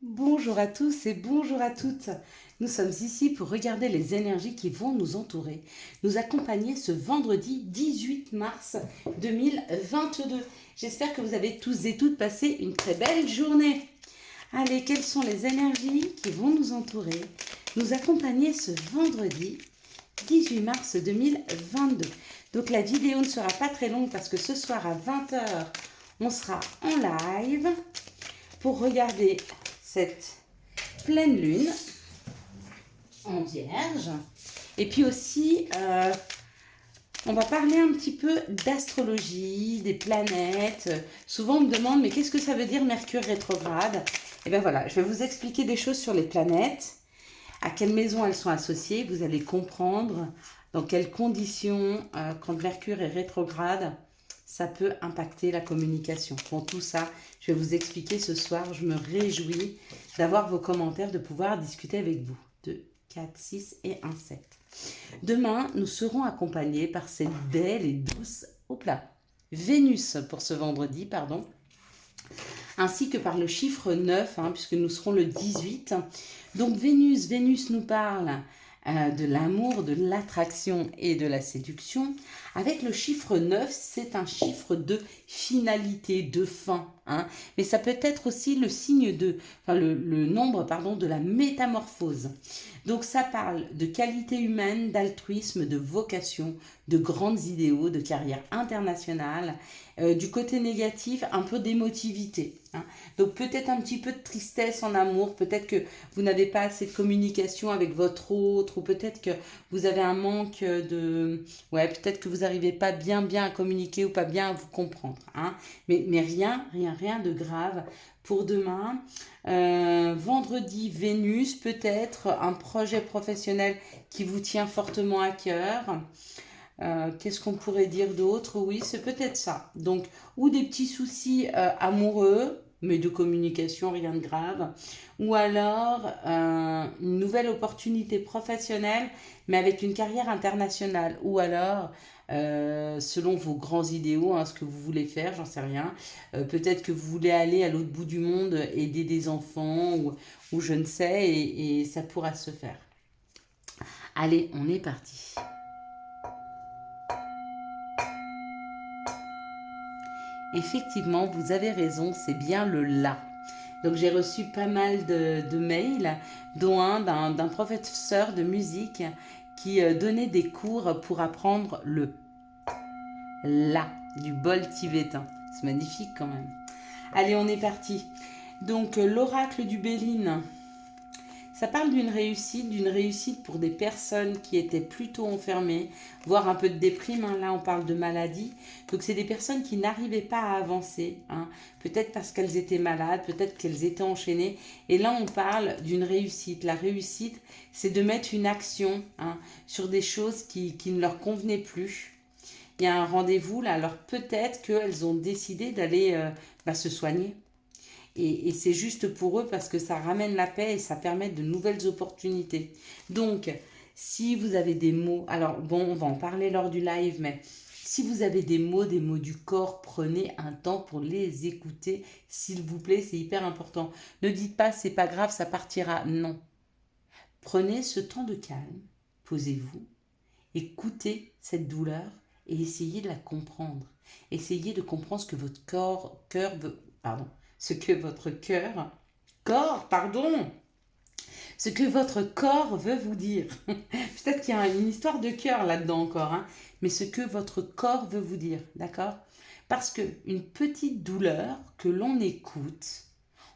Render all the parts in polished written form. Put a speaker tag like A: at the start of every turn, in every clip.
A: Bonjour à tous et bonjour à toutes. Nous sommes ici pour regarder les énergies qui vont nous entourer, nous accompagner ce vendredi 18 mars 2022. J'espère que vous avez tous et toutes passé une très belle journée. Allez, quelles sont les énergies qui vont nous entourer, nous accompagner ce vendredi 18 mars 2022. Donc la vidéo ne sera pas très longue parce que ce soir à 20h, on sera en live pour regarder cette pleine lune en vierge. Et puis aussi, on va parler un petit peu d'astrologie, des planètes. Souvent, on me demande, mais qu'est-ce que ça veut dire Mercure rétrograde? Et bien voilà, je vais vous expliquer des choses sur les planètes, à quelle maison elles sont associées. Vous allez comprendre dans quelles conditions, quand Mercure est rétrograde, ça peut impacter la communication. Bon, tout ça, je vais vous expliquer ce soir. Je me réjouis d'avoir vos commentaires, de pouvoir discuter avec vous. 2, 4, 6 et 1, 7. Demain, nous serons accompagnés par cette belle et douce Vénus pour ce vendredi, pardon, ainsi que par le chiffre 9, puisque nous serons le 18. Donc Vénus nous parle de l'amour, de l'attraction et de la séduction. Avec le chiffre 9, c'est un chiffre de finalité, de fin. Mais ça peut être aussi le signe le nombre, pardon, de la métamorphose. Donc ça parle de qualité humaine, d'altruisme, de vocation, de grandes idéaux, de carrière internationale. Du côté négatif, un peu d'émotivité. Donc peut-être un petit peu de tristesse en amour, peut-être que vous n'avez pas assez de communication avec votre autre, ou peut-être que vous avez un manque de... Ouais, peut-être que vous n'arrivez pas bien à communiquer ou pas bien à vous comprendre. Mais rien de grave pour demain. Vendredi, Vénus, peut-être un projet professionnel qui vous tient fortement à cœur. Qu'est-ce qu'on pourrait dire d'autre? Oui, c'est peut-être ça. Donc, ou des petits soucis amoureux, mais de communication, rien de grave. Ou alors une nouvelle opportunité professionnelle, mais avec une carrière internationale. Ou alors, selon vos grands idéaux, ce que vous voulez faire, j'en sais rien. Peut-être que vous voulez aller à l'autre bout du monde, aider des enfants, ou je ne sais, et ça pourra se faire. Allez, on est parti. Effectivement, vous avez raison, c'est bien le la. Donc j'ai reçu pas mal de mails, dont un d'un professeur de musique qui donnait des cours pour apprendre le la du bol tibétain. C'est magnifique quand même. Allez, on est parti. Donc l'oracle du Béline. Ça parle d'une réussite pour des personnes qui étaient plutôt enfermées, voire un peu de déprime. Là, on parle de maladie. Donc, c'est des personnes qui n'arrivaient pas à avancer. Peut-être parce qu'elles étaient malades, peut-être qu'elles étaient enchaînées. Et là, on parle d'une réussite. La réussite, c'est de mettre une action sur des choses qui ne leur convenaient plus. Il y a un rendez-vous là, alors peut-être qu'elles ont décidé d'aller se soigner. Et c'est juste pour eux parce que ça ramène la paix et ça permet de nouvelles opportunités. Donc, si vous avez des mots, alors bon, on va en parler lors du live, mais si vous avez des mots du corps, prenez un temps pour les écouter, s'il vous plaît, c'est hyper important. Ne dites pas c'est pas grave, ça partira. Non. Prenez ce temps de calme, posez-vous, écoutez cette douleur et essayez de la comprendre. Essayez de comprendre ce que votre cœur veut, ce que votre ce que votre corps veut vous dire. Peut-être qu'il y a une histoire de cœur là-dedans encore, mais ce que votre corps veut vous dire, d'accord? Parce que une petite douleur que l'on écoute,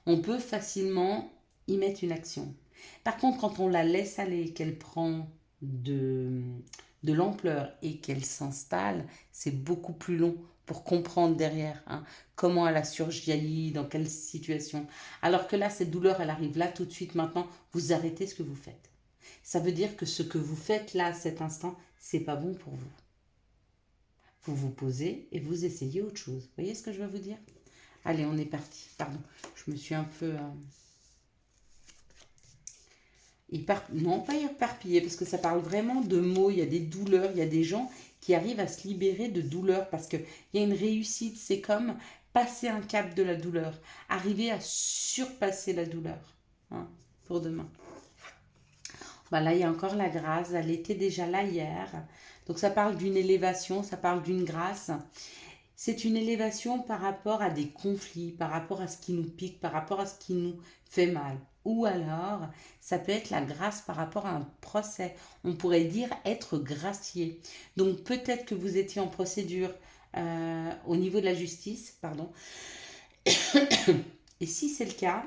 A: on peut facilement y mettre une action. Par contre, quand on la laisse aller, qu'elle prend de l'ampleur et qu'elle s'installe, c'est beaucoup plus long pour comprendre derrière comment elle a surgi, dans quelle situation. Alors que là, cette douleur, elle arrive là tout de suite maintenant, vous arrêtez ce que vous faites. Ça veut dire que ce que vous faites là, à cet instant, c'est pas bon pour vous. Vous vous posez et vous essayez autre chose. Vous voyez ce que je veux vous dire? Allez, on est parti. Pardon, je me suis un peu... Non, pas éparpillé, parce que ça parle vraiment de mots, il y a des douleurs, il y a des gens qui arrivent à se libérer de douleurs, parce qu'il y a une réussite, c'est comme passer un cap de la douleur, arriver à surpasser la douleur, hein, pour demain. Bah là, il y a encore la grâce, elle était déjà là hier. Donc ça parle d'une élévation, ça parle d'une grâce. C'est une élévation par rapport à des conflits, par rapport à ce qui nous pique, par rapport à ce qui nous fait mal. Ou alors, ça peut être la grâce par rapport à un procès. On pourrait dire être gracié. Donc peut-être que vous étiez en procédure au niveau de la justice, pardon. Et si c'est le cas,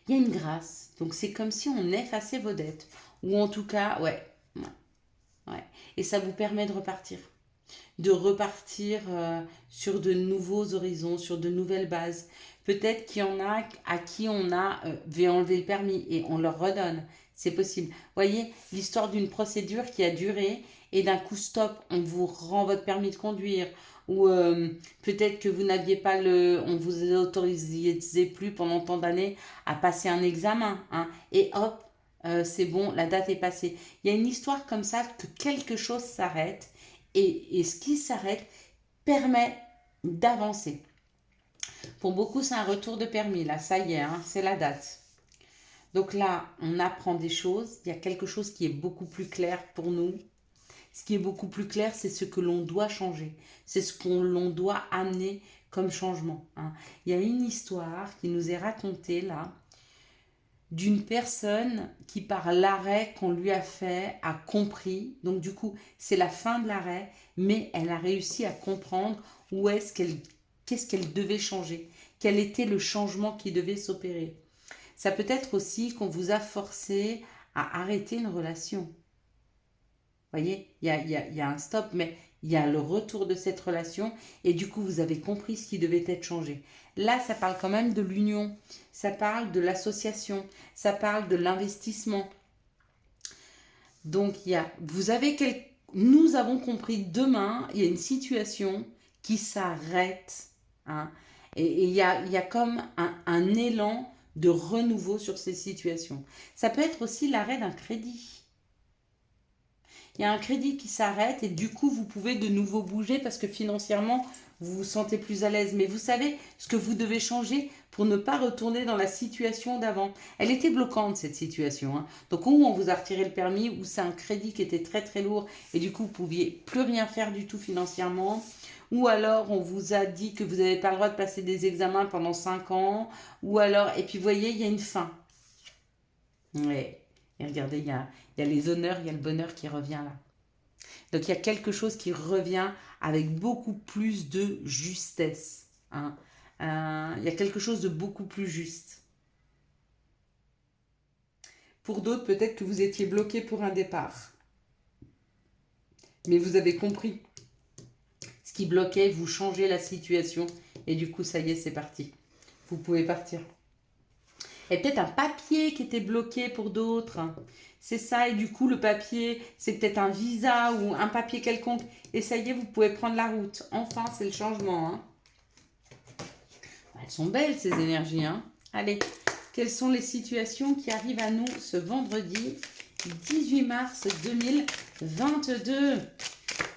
A: il y a une grâce. Donc c'est comme si on effaçait vos dettes. Ou en tout cas, ouais. Et ça vous permet de repartir. De repartir sur de nouveaux horizons, sur de nouvelles bases. Peut-être qu'il y en a à qui on a enlevé le permis et on leur redonne. C'est possible. Voyez, l'histoire d'une procédure qui a duré et d'un coup stop, on vous rend votre permis de conduire. Ou peut-être que vous n'aviez pas on vous autorisait plus pendant tant d'années à passer un examen, hein, et hop, c'est bon, la date est passée. Il y a une histoire comme ça que quelque chose s'arrête et ce qui s'arrête permet d'avancer. Pour beaucoup, c'est un retour de permis, là, ça y est, hein, c'est la date. Donc là, on apprend des choses, il y a quelque chose qui est beaucoup plus clair pour nous. Ce qui est beaucoup plus clair, c'est ce que l'on doit changer. C'est ce qu'on l'on doit amener comme changement, hein. Il y a une histoire qui nous est racontée là, d'une personne qui par l'arrêt qu'on lui a fait a compris. Donc du coup, c'est la fin de l'arrêt, mais elle a réussi à comprendre qu'est-ce qu'elle devait changer, quel était le changement qui devait s'opérer. Ça peut être aussi qu'on vous a forcé à arrêter une relation. Vous voyez, il y a un stop, mais il y a le retour de cette relation et du coup, vous avez compris ce qui devait être changé. Là, ça parle quand même de l'union, ça parle de l'association, ça parle de l'investissement. Donc, nous avons compris demain, il y a une situation qui s'arrête, hein, et il y a comme un élan de renouveau sur ces situations. Ça peut être aussi l'arrêt d'un crédit. Il y a un crédit qui s'arrête et du coup, vous pouvez de nouveau bouger parce que financièrement, vous vous sentez plus à l'aise. Mais vous savez ce que vous devez changer pour ne pas retourner dans la situation d'avant. Elle était bloquante, cette situation, hein. Donc, ou on vous a retiré le permis, ou c'est un crédit qui était très très lourd et du coup, vous ne pouviez plus rien faire du tout financièrement. Ou alors, on vous a dit que vous n'avez pas le droit de passer des examens pendant 5 ans. Ou alors, et puis, vous voyez, il y a une fin. Ouais. Et regardez, il y a les honneurs, il y a le bonheur qui revient là. Donc il y a quelque chose qui revient avec beaucoup plus de justesse, hein. Il y a quelque chose de beaucoup plus juste. Pour d'autres, peut-être que vous étiez bloqué pour un départ. Mais vous avez compris ce qui bloquait, vous changez la situation et du coup, ça y est, c'est parti. Vous pouvez partir. Et peut-être un papier qui était bloqué pour d'autres. C'est ça, et du coup, le papier, c'est peut-être un visa ou un papier quelconque. Et ça y est, vous pouvez prendre la route. Enfin, c'est le changement, hein. Elles sont belles, ces énergies, hein. Allez, quelles sont les situations qui arrivent à nous ce vendredi 18 mars 2022?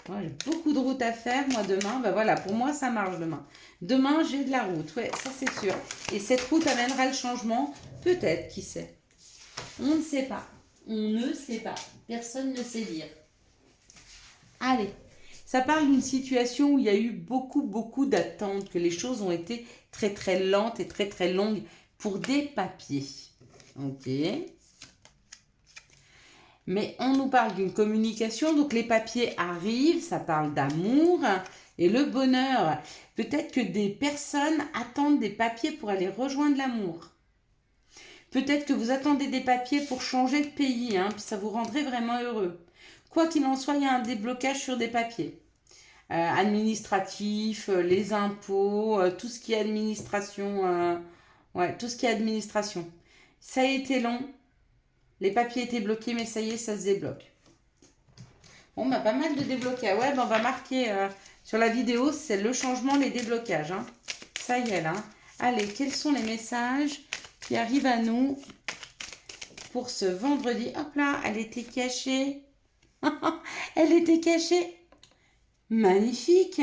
A: Ouais, j'ai beaucoup de route à faire, moi, demain. Ben voilà, pour moi, ça marche demain. Demain, j'ai de la route, ouais, ça c'est sûr. Et cette route amènera le changement, peut-être, qui sait. On ne sait pas. On ne sait pas. Personne ne sait dire. Allez, ça parle d'une situation où il y a eu beaucoup d'attentes, que les choses ont été très très lentes et très très longues pour des papiers. Ok. Mais on nous parle d'une communication, donc les papiers arrivent, ça parle d'amour et le bonheur. Peut-être que des personnes attendent des papiers pour aller rejoindre l'amour. Peut-être que vous attendez des papiers pour changer de pays, hein, puis ça vous rendrait vraiment heureux. Quoi qu'il en soit, il y a un déblocage sur des papiers. Administratifs, les impôts, tout ce qui est administration. Tout ce qui est administration. Ça a été long. Les papiers étaient bloqués, mais ça y est, ça se débloque. Bon, bah, pas mal de déblocages. Ouais, bah, on va marquer sur la vidéo, c'est le changement, les déblocages, hein. Ça y est, là. Allez, quels sont les messages qui arrivent à nous pour ce vendredi? Hop là, elle était cachée. Elle était cachée. Magnifique.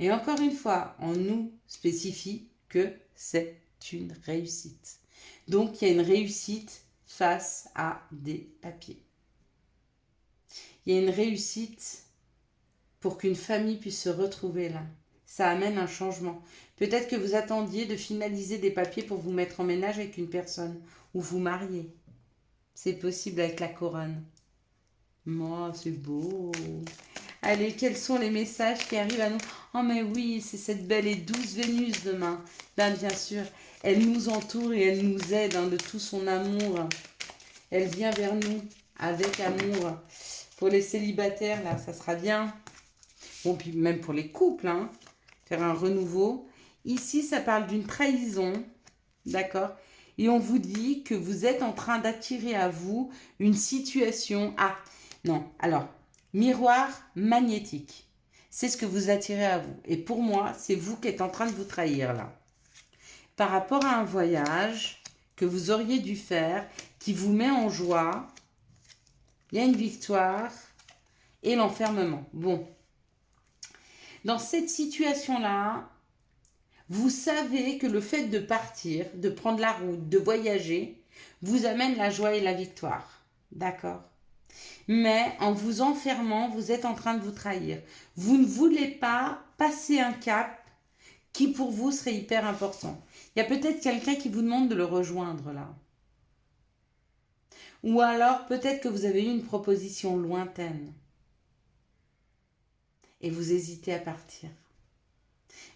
A: Et encore une fois, on nous spécifie que c'est une réussite. Donc, il y a une réussite face à des papiers. Il y a une réussite pour qu'une famille puisse se retrouver là. Ça amène un changement. Peut-être que vous attendiez de finaliser des papiers pour vous mettre en ménage avec une personne ou vous marier. C'est possible avec la couronne. Moi, c'est beau. Allez, quels sont les messages qui arrivent à nous? Oh mais oui, c'est cette belle et douce Vénus demain. Ben, bien sûr, elle nous entoure et elle nous aide de tout son amour. Elle vient vers nous avec amour. Pour les célibataires, là, ça sera bien. Bon, puis même pour les couples, hein, faire un renouveau. Ici, ça parle d'une trahison, d'accord? Et on vous dit que vous êtes en train d'attirer à vous une situation... Ah, non, alors, miroir magnétique. C'est ce que vous attirez à vous. Et pour moi, c'est vous qui êtes en train de vous trahir, là. Par rapport à un voyage que vous auriez dû faire, qui vous met en joie, il y a une victoire et l'enfermement. Bon. Dans cette situation-là, vous savez que le fait de partir, de prendre la route, de voyager, vous amène la joie et la victoire. D'accord? Mais en vous enfermant, vous êtes en train de vous trahir. Vous ne voulez pas passer un cap qui pour vous serait hyper important. Il y a peut-être quelqu'un qui vous demande de le rejoindre là. Ou alors peut-être que vous avez eu une proposition lointaine. Et vous hésitez à partir.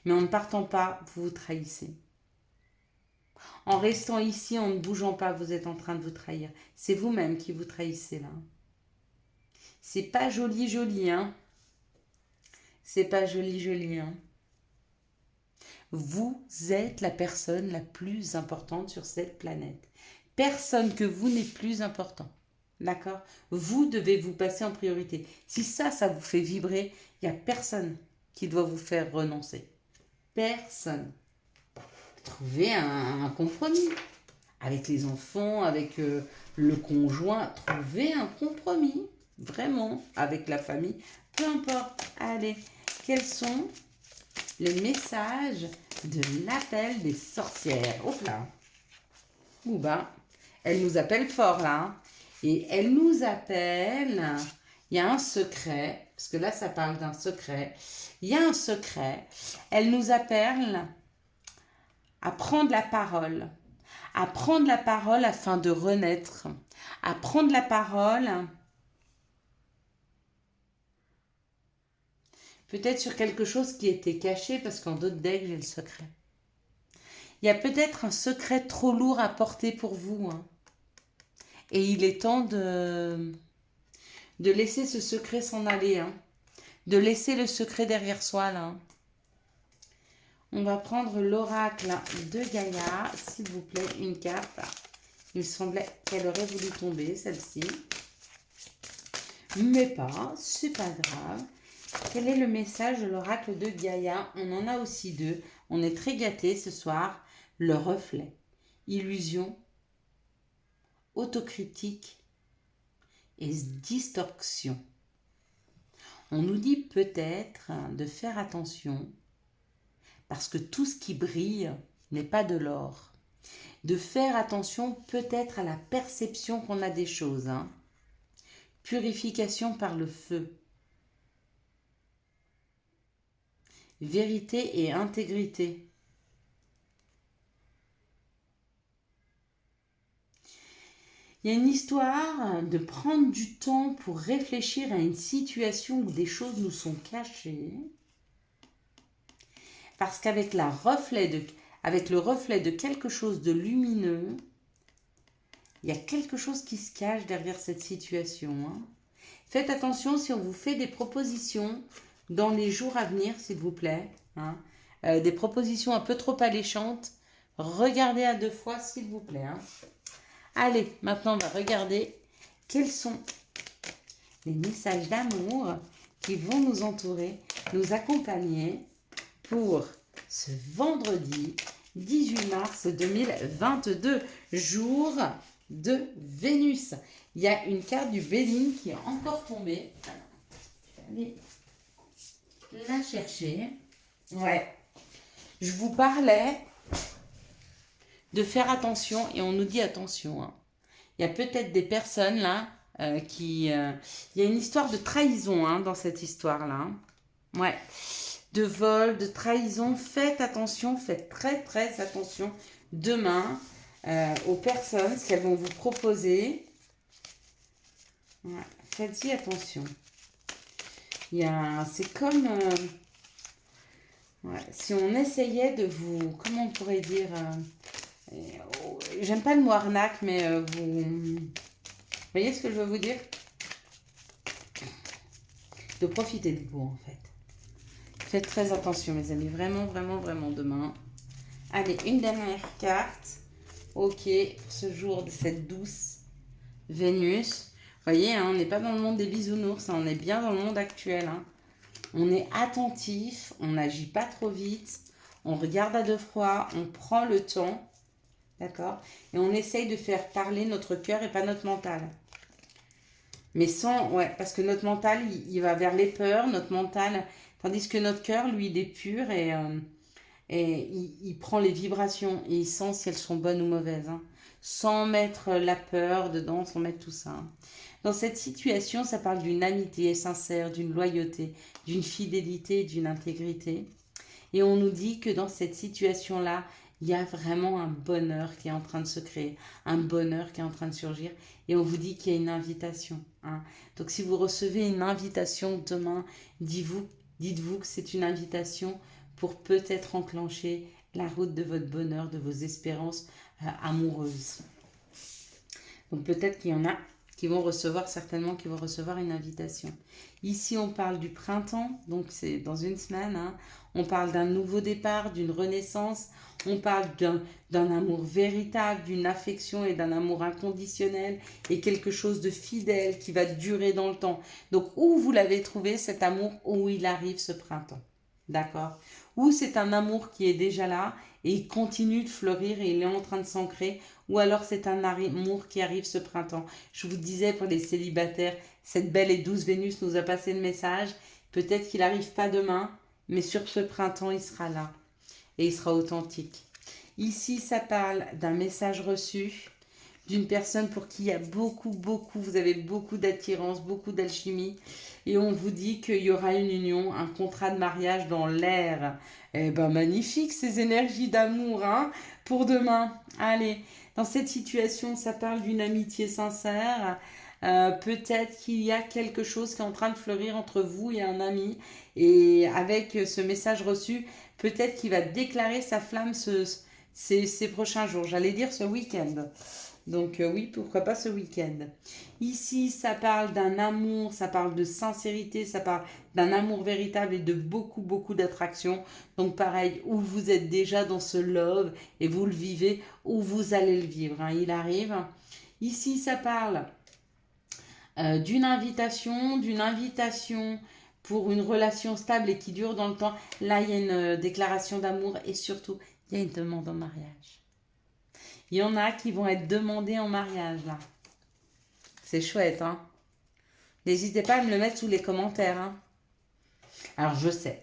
A: Mais en ne partant pas, vous vous trahissez. En restant ici, en ne bougeant pas, vous êtes en train de vous trahir. C'est vous-même qui vous trahissez là. C'est pas joli, joli, hein. C'est pas joli, joli, hein. Vous êtes la personne la plus importante sur cette planète. Personne que vous n'est plus important. D'accord? Vous devez vous passer en priorité. Si ça vous fait vibrer, il n'y a personne qui doit vous faire renoncer. Personne. Trouvez un compromis. Avec les enfants, avec le conjoint, trouvez un compromis. Vraiment, avec la famille. Peu importe. Allez, quels sont les messages de l'appel des sorcières? Hop là. Ou bah, elle nous appelle fort là. Hein. Et elle nous appelle, il y a un secret, parce que là ça parle d'un secret, il y a un secret, elle nous appelle à prendre la parole afin de renaître, à prendre la parole, peut-être sur quelque chose qui était caché, parce qu'en d'autres decks j'ai le secret. Il y a peut-être un secret trop lourd à porter pour vous, hein. Et il est temps de laisser ce secret s'en aller. Hein. De laisser le secret derrière soi. Là. On va prendre l'oracle de Gaïa. S'il vous plaît, une carte. Il semblait qu'elle aurait voulu tomber, celle-ci. Mais pas, c'est pas grave. Quel est le message de l'oracle de Gaïa? On en a aussi deux. On est très gâtés ce soir. Le reflet. Illusion. Autocritique et distorsion. On nous dit peut-être de faire attention parce que tout ce qui brille n'est pas de l'or. De faire attention peut-être à la perception qu'on a des choses. Hein. Purification par le feu. Vérité et intégrité. Il y a une histoire de prendre du temps pour réfléchir à une situation où des choses nous sont cachées. Parce qu'avec le reflet de quelque chose de lumineux, il y a quelque chose qui se cache derrière cette situation. Hein. Faites attention si on vous fait des propositions dans les jours à venir, s'il vous plaît. Hein. Des propositions un peu trop alléchantes. Regardez à deux fois, s'il vous plaît. Hein. Allez, maintenant on va regarder quels sont les messages d'amour qui vont nous entourer, nous accompagner pour ce vendredi 18 mars 2022, jour de Vénus. Il y a une carte du Béline qui est encore tombée. Alors, je vais aller la chercher. Ouais. Je vous parlais de faire attention et on nous dit attention, hein. Il y a peut-être des personnes là il y a une histoire de trahison, hein, dans cette histoire-là, hein. Ouais. De vol, de trahison. Faites attention, faites très très attention demain aux personnes, ce qu'elles vont vous proposer. Ouais. Faites-y attention. C'est comme ouais, si on essayait de vous, comment on pourrait dire, j'aime pas le mot arnaque, mais vous voyez ce que je veux vous dire? De profiter de vous, en fait. Faites très attention, mes amis. Vraiment, vraiment, vraiment demain. Allez, une dernière carte. Ok, pour ce jour de cette douce Vénus. Vous voyez, hein, on n'est pas dans le monde des bisounours, hein, on est bien dans le monde actuel, hein. On est attentif, on n'agit pas trop vite, on regarde à deux froid, on prend le temps, d'accord? Et on essaye de faire parler notre cœur et pas notre mental. Mais sans, ouais, parce que notre mental, il va vers les peurs, notre mental, tandis que notre cœur, lui, il est pur et il prend les vibrations et il sent si elles sont bonnes ou mauvaises, hein. Sans mettre la peur dedans, sans mettre tout ça, hein. Dans cette situation, ça parle d'une amitié sincère, d'une loyauté, d'une fidélité, d'une intégrité. Et on nous dit que dans cette situation-là, il y a vraiment un bonheur qui est en train de se créer, un bonheur qui est en train de surgir. Et on vous dit qu'il y a une invitation, hein. Donc si vous recevez une invitation demain, dites-vous que c'est une invitation pour peut-être enclencher la route de votre bonheur, de vos espérances amoureuses. Donc peut-être qu'il y en a qui vont recevoir une invitation. Ici, on parle du printemps, donc c'est dans une semaine, hein. On parle d'un nouveau départ, d'une renaissance. On parle d'un amour véritable, d'une affection et d'un amour inconditionnel et quelque chose de fidèle qui va durer dans le temps. Donc, où vous l'avez trouvé cet amour, où il arrive ce printemps. D'accord? Ou c'est un amour qui est déjà là et il continue de fleurir et il est en train de s'ancrer, ou alors c'est un amour qui arrive ce printemps. Je vous disais pour les célibataires, cette belle et douce Vénus nous a passé le message. Peut-être qu'il n'arrive pas demain, mais sur ce printemps, il sera là et il sera authentique. Ici, ça parle d'un message reçu d'une personne pour qui il y a vous avez beaucoup d'attirance, beaucoup d'alchimie. Et on vous dit qu'il y aura une union, un contrat de mariage dans l'air. Eh ben magnifique ces énergies d'amour, hein, pour demain. Allez, dans cette situation, ça parle d'une amitié sincère. Peut-être qu'il y a quelque chose qui est en train de fleurir entre vous et un ami. Et avec ce message reçu, peut-être qu'il va déclarer sa flamme ces prochains jours. J'allais dire ce week-end. Donc oui, pourquoi pas ce week-end. Ici, ça parle d'un amour, ça parle de sincérité, ça parle d'un amour véritable et de beaucoup d'attraction. Donc pareil, où vous êtes déjà dans ce love et vous le vivez, où vous allez le vivre, hein, il arrive. Ici, ça parle d'une invitation pour une relation stable et qui dure dans le temps. Là, il y a une déclaration d'amour et surtout, il y a une demande en mariage. Il y en a qui vont être demandés en mariage, là. C'est chouette, hein. N'hésitez pas à me le mettre sous les commentaires, hein. Alors, je sais,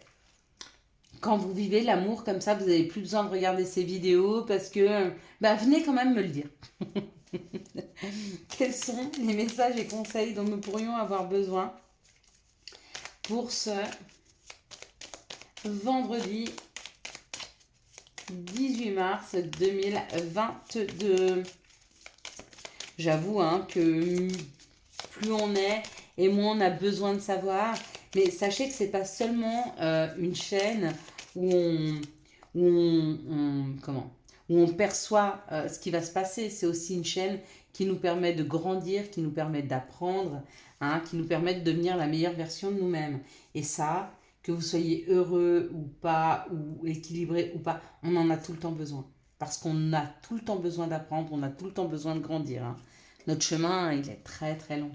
A: quand vous vivez l'amour comme ça, vous n'avez plus besoin de regarder ces vidéos parce que... Bah, venez quand même me le dire. Quels sont les messages et conseils dont nous pourrions avoir besoin pour ce vendredi 18 mars 2022. J'avoue, hein, que plus on est et moins on a besoin de savoir. Mais sachez que c'est pas seulement une chaîne où on perçoit ce qui va se passer. C'est aussi une chaîne qui nous permet de grandir, qui nous permet d'apprendre, hein, qui nous permet de devenir la meilleure version de nous-mêmes. Et ça, que vous soyez heureux ou pas, ou équilibré ou pas, on en a tout le temps besoin. Parce qu'on a tout le temps besoin d'apprendre, on a tout le temps besoin de grandir, hein. Notre chemin, il est très très long.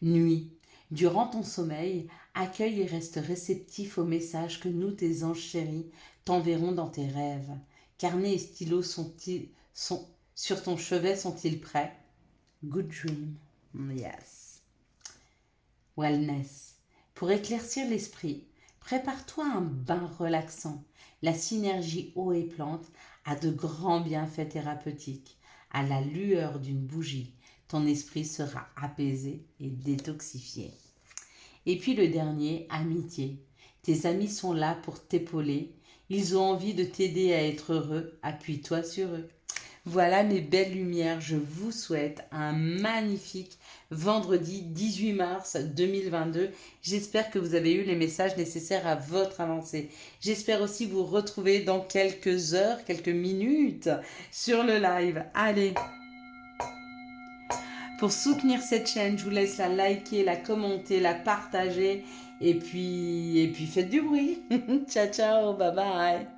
A: Nuit. Durant ton sommeil, accueille et reste réceptif aux messages que nous, tes anges chéris, t'enverrons dans tes rêves. Carnet et stylo sur ton chevet sont-ils prêts? Good dream. Yes. Wellness. Pour éclaircir l'esprit, Prépare-toi un bain relaxant. La synergie eau et plante a de grands bienfaits thérapeutiques. À la lueur d'une bougie, ton esprit sera apaisé et détoxifié. Et puis le dernier, amitié. Tes amis sont là pour t'épauler. Ils ont envie de t'aider à être heureux. Appuie-toi sur eux. Voilà mes belles lumières, je vous souhaite un magnifique vendredi 18 mars 2022. J'espère que vous avez eu les messages nécessaires à votre avancée. J'espère aussi vous retrouver dans quelques heures, quelques minutes sur le live. Allez, pour soutenir cette chaîne, je vous laisse la liker, la commenter, la partager et puis faites du bruit. Ciao, ciao, bye bye.